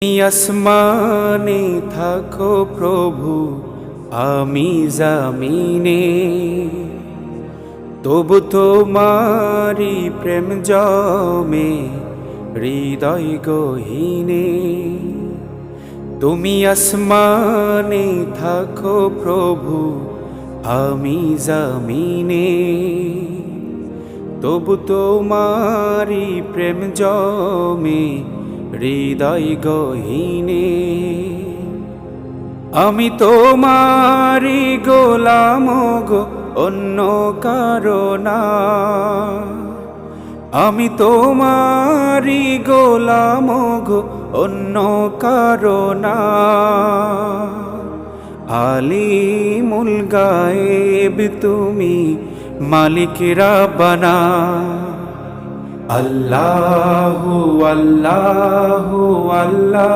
তুমি আসমানে থাকো প্রভু, আমি জামিনে, তবু তোমারি প্রেম জমে হৃদয় গহীনে। তুমি আসমানে থাকো প্রভু, আমি জামিনে, তবু তোমারি প্রেম জমে হৃদয় গহীনে। আমি তোমারি গোলাম গো, অন্য কারো না। আমি তোমারি গোলাম গো, অন্য কারো না। আলিমুল গায়েব তুমি, মালিক রাব্বানা। আল্লাহু আল্লাহু আল্লাহ।